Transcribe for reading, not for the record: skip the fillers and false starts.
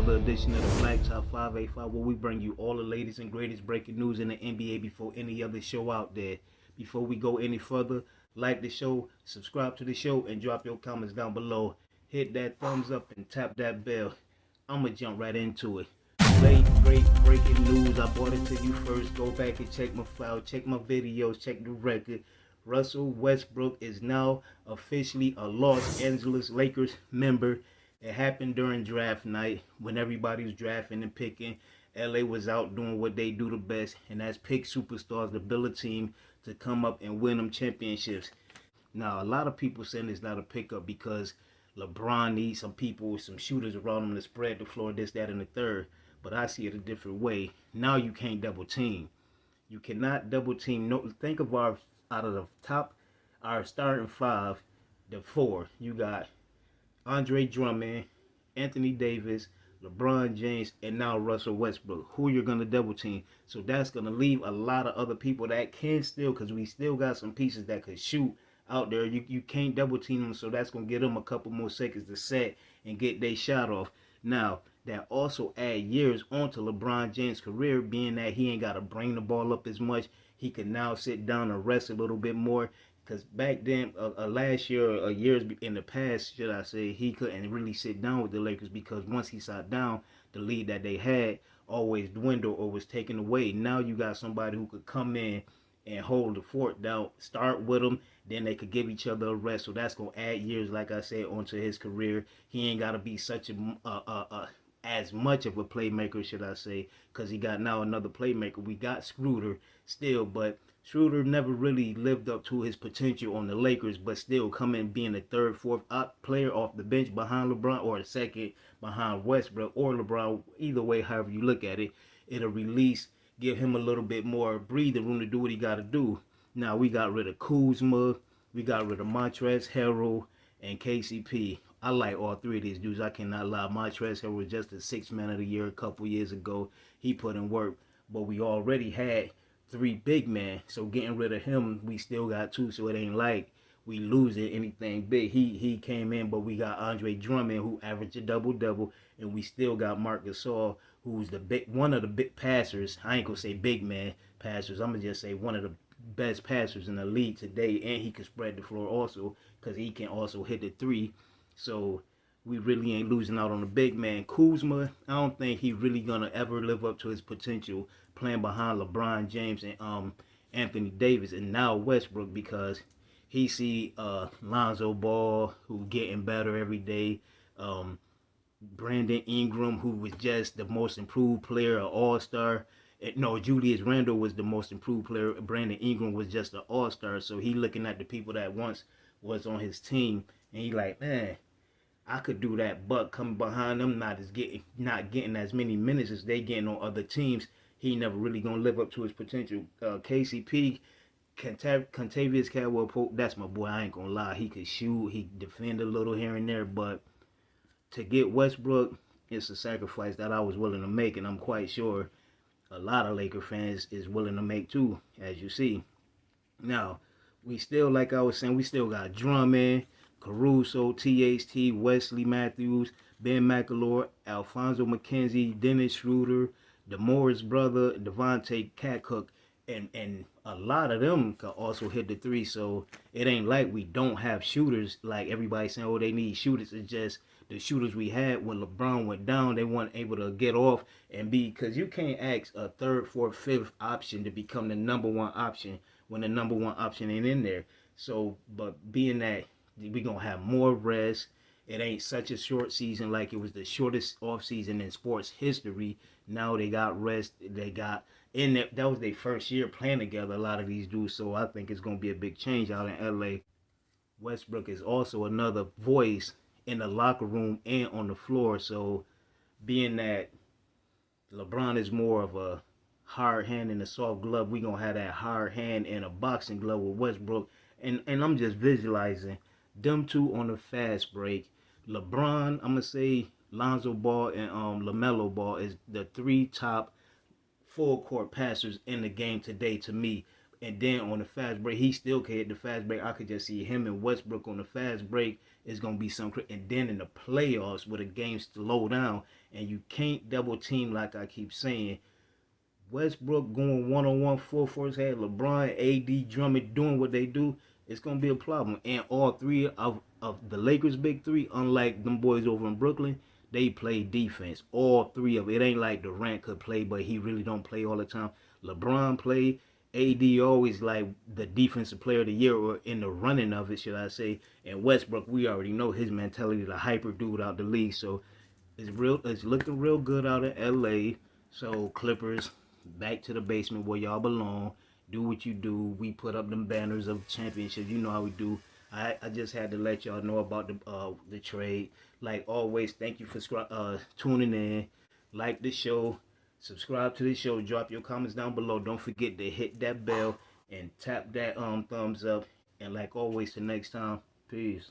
another edition of the Black Top 585, where we bring you all the latest and greatest breaking news in the NBA before any other show out there. Before we go any further, like the show, subscribe to the show, and drop your comments down below. Hit that thumbs up and tap that bell. I'ma jump right into it. Great breaking news. I brought it to you first. Go back and check my file, check my videos, check the record. Russell Westbrook is now officially a Los Angeles Lakers member. It happened during draft night when everybody was drafting and picking. LA was out doing what they do the best, and that's pick superstars to build a team to come up and win them championships. Now, a lot of people saying it's not a pickup because LeBron needs some people, some shooters around him to spread the floor, this, that, and the third. But I see it a different way. Now you can't double team. You cannot double team. No, think of our out of the top, our starting five, the four. You got Andre Drummond, Anthony Davis, LeBron James, and now Russell Westbrook. Who you're going to double team. So that's going to leave a lot of other people that can still, because we still got some pieces that could shoot out there. You can't double team them, so that's going to give them a couple more seconds to set and get their shot off. Now, that also add years onto LeBron James' career, being that he ain't got to bring the ball up as much. He can now sit down and rest a little bit more. Because back then, last year, years in the past, should I say, he couldn't really sit down with the Lakers because once he sat down, the lead that they had always dwindled or was taken away. Now you got somebody who could come in and hold the fort down, start with them, then they could give each other a rest. So that's going to add years, like I said, onto his career. He ain't got to be such as much of a playmaker, should I say, because he got now another playmaker. We got Schroeder still, but Schroeder never really lived up to his potential on the Lakers, but still coming being the third, fourth player off the bench behind LeBron, or the second behind Westbrook or LeBron. Either way, however you look at it, it'll release, give him a little bit more breathing room to do what he got to do. Now, we got rid of Kuzma, we got rid of Montrezl Harrell, and KCP. I like all three of these dudes. I cannot lie. Montrezl Harrell was just the sixth man of the year a couple years ago. He put in work, but we already had three big men, so getting rid of him, we still got two, so it ain't like we losing anything big. He came in, but we got Andre Drummond, who averaged a double-double, and we still got Marc Gasol, who's one of the big passers. I ain't gonna say big man passers. I'm gonna just say one of the best passers in the league today, and he can spread the floor also because he can also hit the three. So we really ain't losing out on the big man. Kuzma, I don't think he really gonna ever live up to his potential playing behind LeBron James and Anthony Davis and now Westbrook, because he see Lonzo Ball, who getting better every day. Brandon Ingram, who was just the most improved player, an all-star. No, Julius Randle was the most improved player. Brandon Ingram was just an all-star. So he looking at the people that once was on his team, and he like, man, I could do that, but coming behind them, not getting as many minutes as they getting on other teams, he never really gonna live up to his potential. KCP, Contavious Caldwell-Pope, that's my boy. I ain't gonna lie, he could shoot, he defend a little here and there, but to get Westbrook, it's a sacrifice that I was willing to make, and I'm quite sure a lot of Laker fans is willing to make too, as you see. Now, we still, like I was saying, we still got Drummond, Caruso, THT, Wesley Matthews, Ben McElroy, Alfonso McKenzie, Dennis Schroeder, the Morris brother, Devontae Catcook, and a lot of them can also hit the three. So it ain't like we don't have shooters. Like everybody saying, oh, they need shooters. It's just the shooters we had when LeBron went down, they weren't able to get off and be, because you can't ask a third, fourth, fifth option to become the number one option when the number one option ain't in there. So, but being that we gonna have more rest, it ain't such a short season like it was the shortest off season in sports history. Now they got rest. They got in there. That was their first year playing together, a lot of these dudes. So I think it's gonna be a big change out in LA. Westbrook is also another voice in the locker room and on the floor. So being that LeBron is more of a hard hand and a soft glove, we gonna have that hard hand and a boxing glove with Westbrook. And I'm just visualizing them two on the fast break. LeBron, I'm gonna say Lonzo Ball and LaMelo Ball is the three top full court passers in the game today to me. And then on the fast break, he still can hit the fast break. I could just see him and Westbrook on the fast break it's gonna be some. And then in the playoffs, where the games slow down and you can't double team like I keep saying. Westbrook going one-on-one full force head, LeBron, AD, Drummond doing what they do, it's gonna be a problem. And all three of the Lakers' big three, unlike them boys over in Brooklyn, they play defense. All three of it. It ain't like Durant could play, but he really don't play all the time. LeBron play. AD always like the defensive player of the year or in the running of it, should I say. And Westbrook, we already know his mentality, the hyper dude out the league. So it's looking real good out in LA. So Clippers, back to the basement where y'all belong. Do what you do. We put up them banners of championships. You know how we do. I just had to let y'all know about the trade. Like always, thank you for tuning in. Like the show. Subscribe to the show. Drop your comments down below. Don't forget to hit that bell and tap that thumbs up. And like always, till next time, peace.